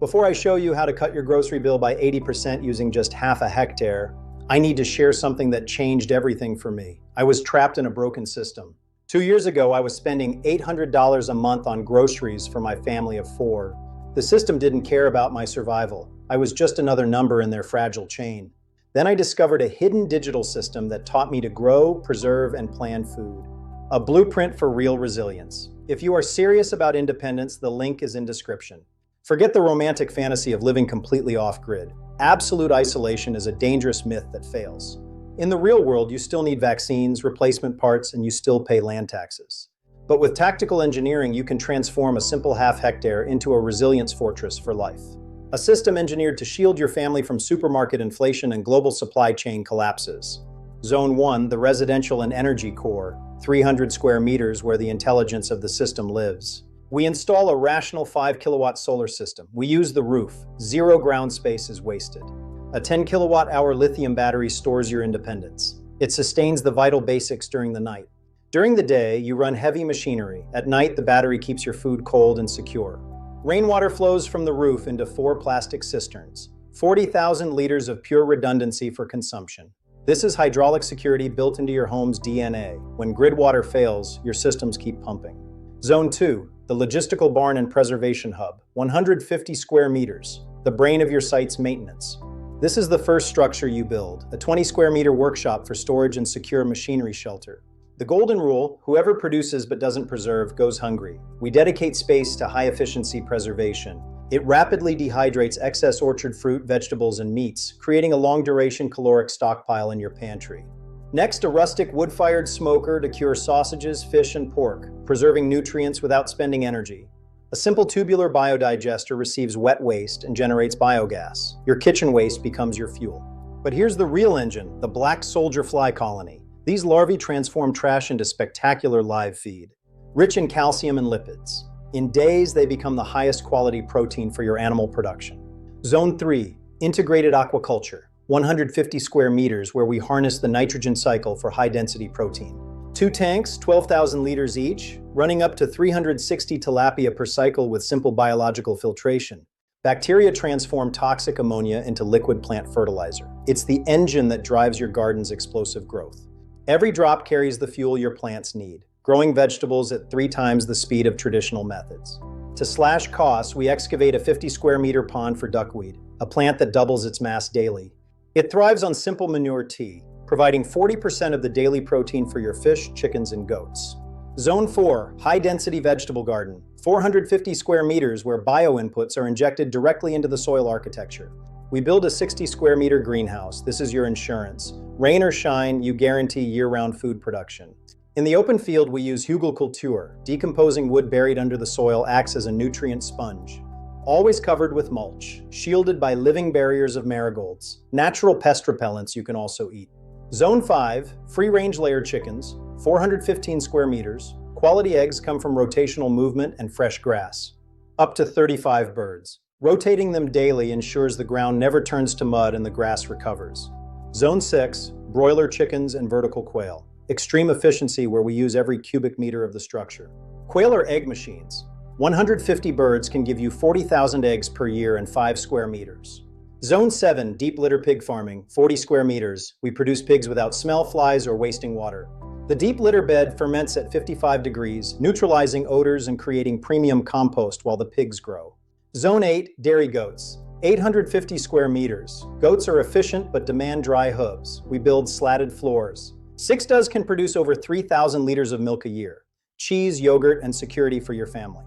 Before I show you how to cut your grocery bill by 80% using just half a hectare, I need to share something that changed everything for me. I was trapped in a broken system. 2 years ago, I was spending $800 a month on groceries for my family of 4. The system didn't care about my survival. I was just another number in their fragile chain. Then I discovered a hidden digital system that taught me to grow, preserve, and plan food. A blueprint for real resilience. If you are serious about independence, the link is in description. Forget the romantic fantasy of living completely off-grid. Absolute isolation is a dangerous myth that fails. In the real world, you still need vaccines, replacement parts, and you still pay land taxes. But with tactical engineering, you can transform a simple half hectare into a resilience fortress for life. A system engineered to shield your family from supermarket inflation and global supply chain collapses. Zone 1, the residential and energy core, 300 square meters where the intelligence of the system lives. We install a rational 5 kilowatt solar system. We use the roof. Zero ground space is wasted. A 10 kilowatt hour lithium battery stores your independence. It sustains the vital basics during the night. During the day, you run heavy machinery. At night, the battery keeps your food cold and secure. Rainwater flows from the roof into 4 plastic cisterns. 40,000 liters of pure redundancy for consumption. This is hydraulic security built into your home's DNA. When grid water fails, your systems keep pumping. Zone 2, the logistical barn and preservation hub, 150 square meters, the brain of your site's maintenance. This is the first structure you build, a 20 square meter workshop for storage and secure machinery shelter. The golden rule, whoever produces but doesn't preserve goes hungry. We dedicate space to high-efficiency preservation. It rapidly dehydrates excess orchard fruit, vegetables, and meats, creating a long-duration caloric stockpile in your pantry. Next, a rustic wood-fired smoker to cure sausages, fish, and pork, preserving nutrients without spending energy. A simple tubular biodigester receives wet waste and generates biogas. Your kitchen waste becomes your fuel. But here's the real engine, the black soldier fly colony. These larvae transform trash into spectacular live feed, rich in calcium and lipids. In days, they become the highest quality protein for your animal production. Zone 3, integrated aquaculture. 150 square meters where we harness the nitrogen cycle for high-density protein. 2 tanks, 12,000 liters each, running up to 360 tilapia per cycle with simple biological filtration. Bacteria transform toxic ammonia into liquid plant fertilizer. It's the engine that drives your garden's explosive growth. Every drop carries the fuel your plants need, growing vegetables at 3 times the speed of traditional methods. To slash costs, we excavate a 50 square meter pond for duckweed, a plant that doubles its mass daily. It thrives on simple manure tea, providing 40% of the daily protein for your fish, chickens, and goats. Zone 4, high-density vegetable garden, 450 square meters where bio-inputs are injected directly into the soil architecture. We build a 60 square meter greenhouse. This is your insurance. Rain or shine, you guarantee year-round food production. In the open field, we use Hugelkultur. Decomposing wood buried under the soil acts as a nutrient sponge. Always covered with mulch, shielded by living barriers of marigolds. Natural pest repellents you can also eat. Zone 5, free-range layer chickens, 415 square meters. Quality eggs come from rotational movement and fresh grass. Up to 35 birds. Rotating them daily ensures the ground never turns to mud and the grass recovers. Zone 6, broiler chickens and vertical quail. Extreme efficiency where we use every cubic meter of the structure. Quail are egg machines. 150 birds can give you 40,000 eggs per year in 5 square meters. Zone 7, deep litter pig farming, 40 square meters. We produce pigs without smell, flies, or wasting water. The deep litter bed ferments at 55 degrees, neutralizing odors and creating premium compost while the pigs grow. Zone 8, dairy goats, 850 square meters. Goats are efficient but demand dry hooves. We build slatted floors. 6 does can produce over 3,000 liters of milk a year. Cheese, yogurt, and security for your family.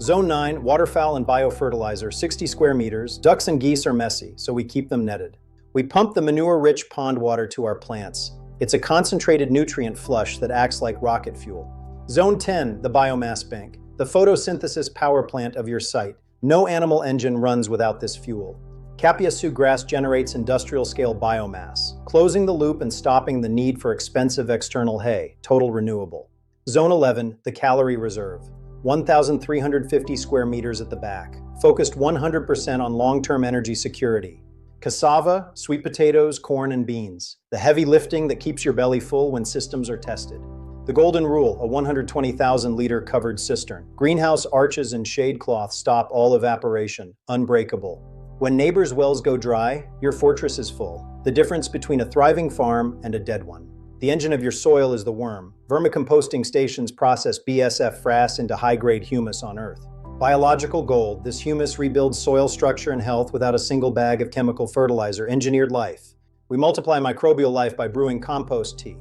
Zone 9, waterfowl and biofertilizer, 60 square meters. Ducks and geese are messy, so we keep them netted. We pump the manure-rich pond water to our plants. It's a concentrated nutrient flush that acts like rocket fuel. Zone 10, the biomass bank, the photosynthesis power plant of your site. No animal engine runs without this fuel. Capiasu grass generates industrial-scale biomass, closing the loop and stopping the need for expensive external hay, total renewable. Zone 11, the calorie reserve. 1,350 square meters at the back, focused 100% on long-term energy security. Cassava, sweet potatoes, corn, and beans, the heavy lifting that keeps your belly full when systems are tested. The golden rule, a 120,000-liter covered cistern. Greenhouse arches and shade cloth stop all evaporation, unbreakable. When neighbors' wells go dry, your fortress is full. The difference between a thriving farm and a dead one. The engine of your soil is the worm. Vermicomposting stations process BSF frass into high-grade humus on Earth. Biological gold, this humus rebuilds soil structure and health without a single bag of chemical fertilizer, engineered life. We multiply microbial life by brewing compost tea.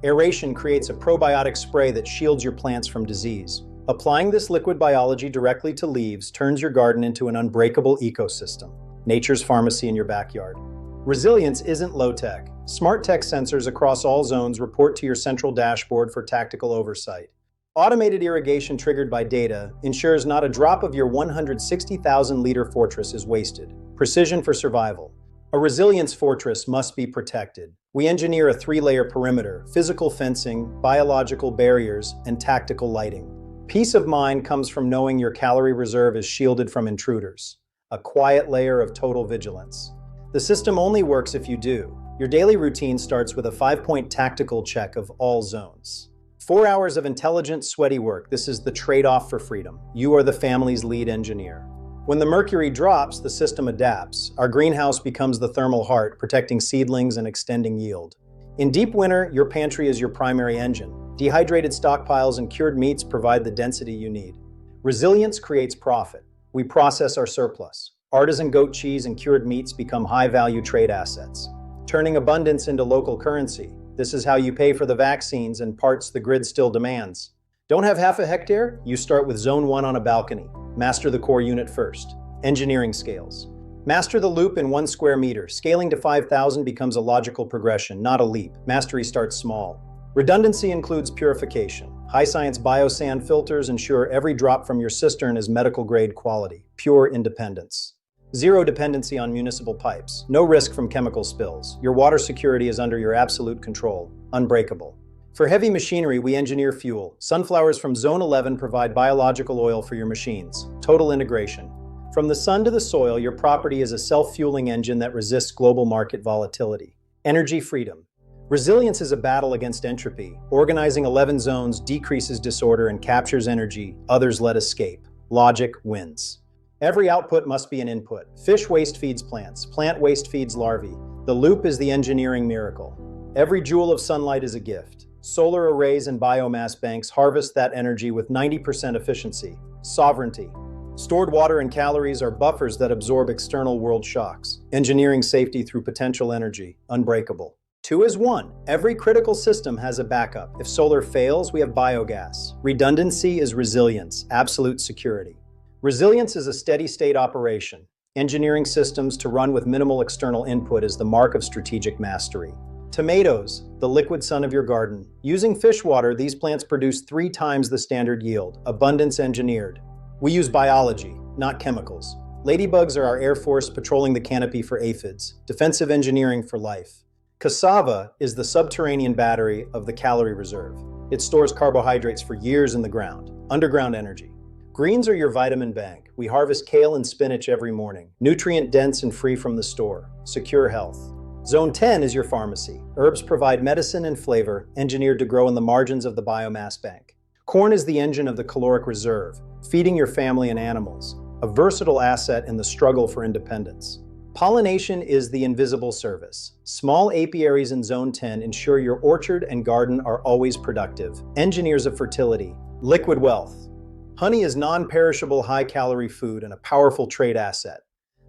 Aeration creates a probiotic spray that shields your plants from disease. Applying this liquid biology directly to leaves turns your garden into an unbreakable ecosystem. Nature's pharmacy in your backyard. Resilience isn't low-tech. Smart tech sensors across all zones report to your central dashboard for tactical oversight. Automated irrigation triggered by data ensures not a drop of your 160,000-liter fortress is wasted. Precision for survival. A resilience fortress must be protected. We engineer a 3-layer perimeter, physical fencing, biological barriers, and tactical lighting. Peace of mind comes from knowing your calorie reserve is shielded from intruders. A quiet layer of total vigilance. The system only works if you do. Your daily routine starts with a 5-point tactical check of all zones. 4 hours of intelligent, sweaty work. This is the trade-off for freedom. You are the family's lead engineer. When the mercury drops, the system adapts. Our greenhouse becomes the thermal heart, protecting seedlings and extending yield. In deep winter, your pantry is your primary engine. Dehydrated stockpiles and cured meats provide the density you need. Resilience creates profit. We process our surplus. Artisan goat cheese and cured meats become high-value trade assets, turning abundance into local currency. This is how you pay for the vaccines and parts the grid still demands. Don't have half a hectare? You start with Zone 1 on a balcony. Master the core unit first. Engineering scales. Master the loop in 1 square meter. Scaling to 5,000 becomes a logical progression, not a leap. Mastery starts small. Redundancy includes purification. High-science biosand filters ensure every drop from your cistern is medical-grade quality. Pure independence. Zero dependency on municipal pipes. No risk from chemical spills. Your water security is under your absolute control. Unbreakable. For heavy machinery, we engineer fuel. Sunflowers from Zone 11 provide biological oil for your machines. Total integration. From the sun to the soil, your property is a self-fueling engine that resists global market volatility. Energy freedom. Resilience is a battle against entropy. Organizing 11 zones decreases disorder and captures energy others let escape. Logic wins. Every output must be an input. Fish waste feeds plants. Plant waste feeds larvae. The loop is the engineering miracle. Every joule of sunlight is a gift. Solar arrays and biomass banks harvest that energy with 90% efficiency. Sovereignty. Stored water and calories are buffers that absorb external world shocks. Engineering safety through potential energy. Unbreakable. 2 is 1. Every critical system has a backup. If solar fails, we have biogas. Redundancy is resilience. Absolute security. Resilience is a steady-state operation. Engineering systems to run with minimal external input is the mark of strategic mastery. Tomatoes, the liquid sun of your garden. Using fish water, these plants produce 3 times the standard yield. Abundance engineered. We use biology, not chemicals. Ladybugs are our air force patrolling the canopy for aphids. Defensive engineering for life. Cassava is the subterranean battery of the calorie reserve. It stores carbohydrates for years in the ground. Underground energy. Greens are your vitamin bank. We harvest kale and spinach every morning. Nutrient-dense and free from the store. Secure health. Zone 10 is your pharmacy. Herbs provide medicine and flavor, engineered to grow in the margins of the biomass bank. Corn is the engine of the caloric reserve, feeding your family and animals. A versatile asset in the struggle for independence. Pollination is the invisible service. Small apiaries in Zone 10 ensure your orchard and garden are always productive. Engineers of fertility. Liquid wealth. Honey is non-perishable high-calorie food and a powerful trade asset.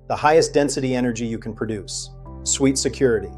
The highest density energy you can produce. Sweet security.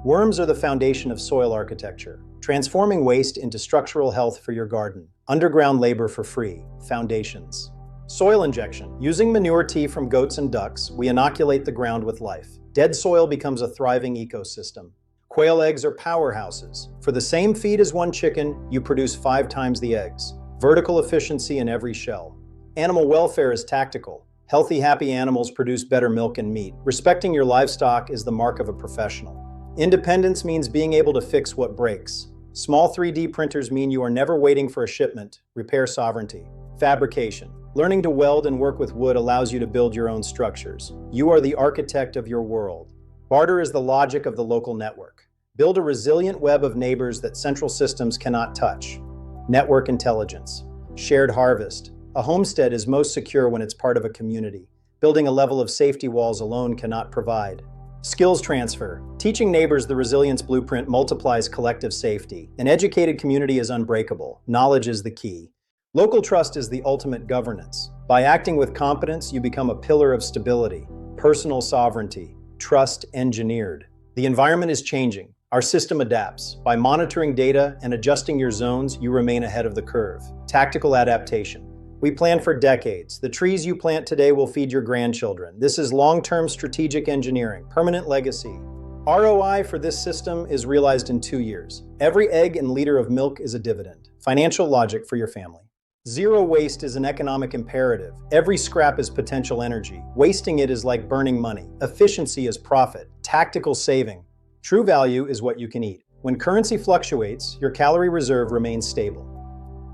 Worms are the foundation of soil architecture, transforming waste into structural health for your garden. Underground labor for free. Foundations. Soil injection. Using manure tea from goats and ducks, we inoculate the ground with life. Dead soil becomes a thriving ecosystem. Quail eggs are powerhouses. For the same feed as 1 chicken, you produce 5 times the eggs. Vertical efficiency in every shell. Animal welfare is tactical. Healthy, happy animals produce better milk and meat. Respecting your livestock is the mark of a professional. Independence means being able to fix what breaks. Small 3D printers mean you are never waiting for a shipment. Repair sovereignty. Fabrication. Learning to weld and work with wood allows you to build your own structures. You are the architect of your world. Barter is the logic of the local network. Build a resilient web of neighbors that central systems cannot touch. network intelligence, shared harvest. A homestead is most secure when it's part of a community. Building a level of safety walls alone cannot provide. Skills transfer. Teaching neighbors the resilience blueprint multiplies collective safety. An educated community is unbreakable. Knowledge is the key. Local trust is the ultimate governance. By acting with competence, you become a pillar of stability, personal sovereignty, trust engineered. The environment is changing. Our system adapts. By monitoring data and adjusting your zones, you remain ahead of the curve. Tactical adaptation. We plan for decades. The trees you plant today will feed your grandchildren. This is long-term strategic engineering, permanent legacy. ROI for this system is realized in 2 years. Every egg and liter of milk is a dividend. Financial logic for your family. Zero waste is an economic imperative. Every scrap is potential energy. Wasting it is like burning money. Efficiency is profit. Tactical saving. True value is what you can eat. When currency fluctuates, your calorie reserve remains stable.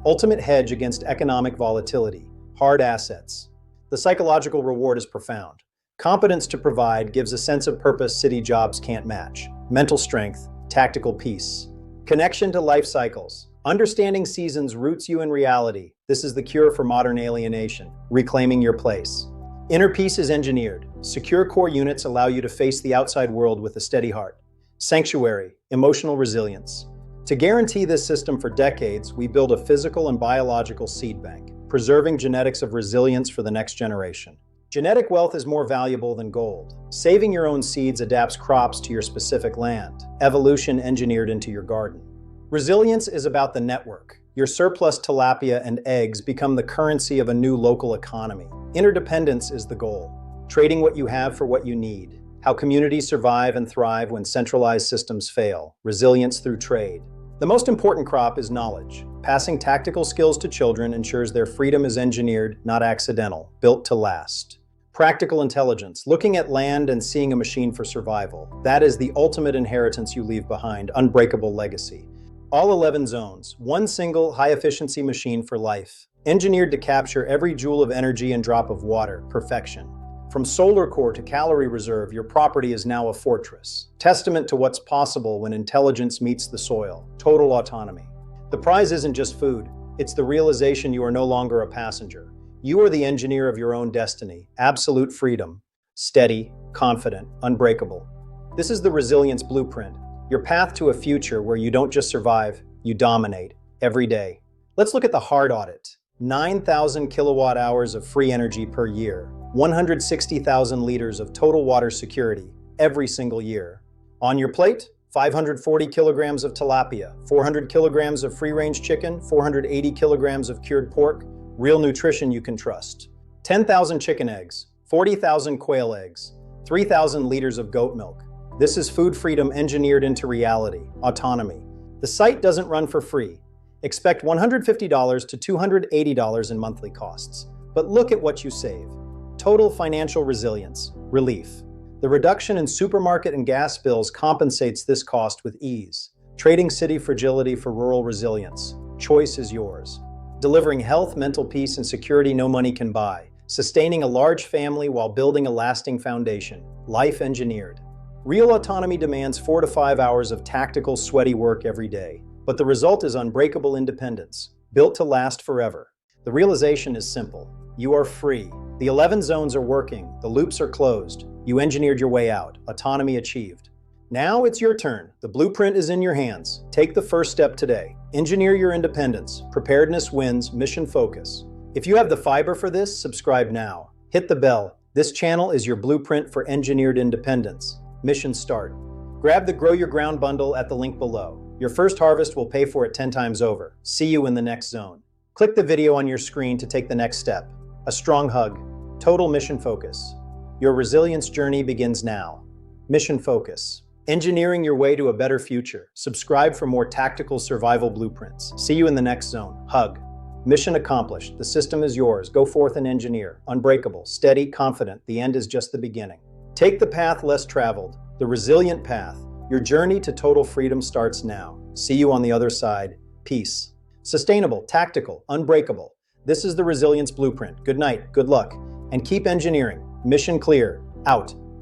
Ultimate hedge against economic volatility. Hard assets. The psychological reward is profound. Competence to provide gives a sense of purpose city jobs can't match. Mental strength. Tactical peace. Connection to life cycles. Understanding seasons roots you in reality. This is the cure for modern alienation, reclaiming your place. Inner peace is engineered. Secure core units allow you to face the outside world with a steady heart. Sanctuary, emotional resilience. To guarantee this system for decades, we build a physical and biological seed bank, preserving genetics of resilience for the next generation. Genetic wealth is more valuable than gold. Saving your own seeds adapts crops to your specific land. Evolution engineered into your garden. Resilience is about the network. Your surplus tilapia and eggs become the currency of a new local economy. Interdependence is the goal. Trading what you have for what you need. How communities survive and thrive when centralized systems fail. Resilience through trade. The most important crop is knowledge. Passing tactical skills to children ensures their freedom is engineered, not accidental, built to last. Practical intelligence, looking at land and seeing a machine for survival. That is the ultimate inheritance you leave behind, unbreakable legacy. All 11 zones, one single high-efficiency machine for life. Engineered to capture every joule of energy and drop of water, perfection. From solar core to calorie reserve, your property is now a fortress. Testament to what's possible when intelligence meets the soil. Total autonomy. The prize isn't just food. It's the realization you are no longer a passenger. You are the engineer of your own destiny. Absolute freedom. Steady, confident, unbreakable. This is the resilience blueprint. Your path to a future where you don't just survive, you dominate every day. Let's look at the hard audit. 9,000 kilowatt hours of free energy per year. 160,000 liters of total water security every single year. On your plate, 540 kilograms of tilapia, 400 kilograms of free-range chicken, 480 kilograms of cured pork, real nutrition you can trust. 10,000 chicken eggs, 40,000 quail eggs, 3,000 liters of goat milk. This is food freedom engineered into reality, autonomy. The site doesn't run for free. Expect $150 to $280 in monthly costs. But look at what you save. Total financial resilience, relief. The reduction in supermarket and gas bills compensates this cost with ease. Trading city fragility for rural resilience. Choice is yours. Delivering health, mental peace, and security no money can buy. Sustaining a large family while building a lasting foundation. Life engineered. Real autonomy demands 4 to 5 hours of tactical, sweaty work every day. But the result is unbreakable independence, built to last forever. The realization is simple. You are free. The 11 zones are working. The loops are closed. You engineered your way out. Autonomy achieved. Now it's your turn. The blueprint is in your hands. Take the first step today. Engineer your independence. Preparedness wins. Mission focus. If you have the fiber for this, subscribe now. Hit the bell. This channel is your blueprint for engineered independence. Mission start. Grab the Grow Your Ground bundle at the link below. Your first harvest will pay for it 10 times over. See you in the next zone. Click the video on your screen to take the next step. A strong hug. Total mission focus. Your resilience journey begins now. Mission focus. Engineering your way to a better future. Subscribe for more tactical survival blueprints. See you in the next zone. Hug. Mission accomplished. The system is yours. Go forth and engineer. Unbreakable, steady, confident. The end is just the beginning. Take the path less traveled, the resilient path. Your journey to total freedom starts now. See you on the other side. Peace. Sustainable, tactical, unbreakable. This is the resilience blueprint. Good night, good luck, and keep engineering. Mission clear. Out.